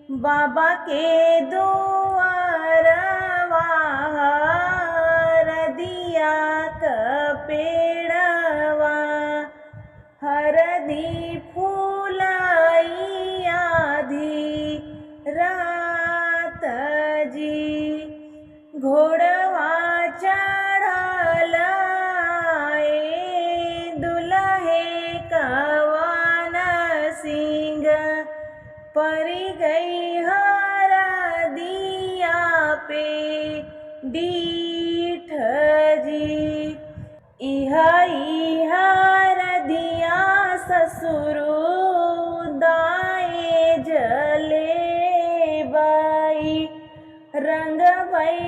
बाबा के दुआरवा हरदिया क पेड़वा हरदी फूलैया धी रात जी घोड़वा चढ़ल दुल्हे कवन सिंह परी गई हरदिया पे डीठ जी इहा हरदिया ससुरु दाए जले बाई रंग भई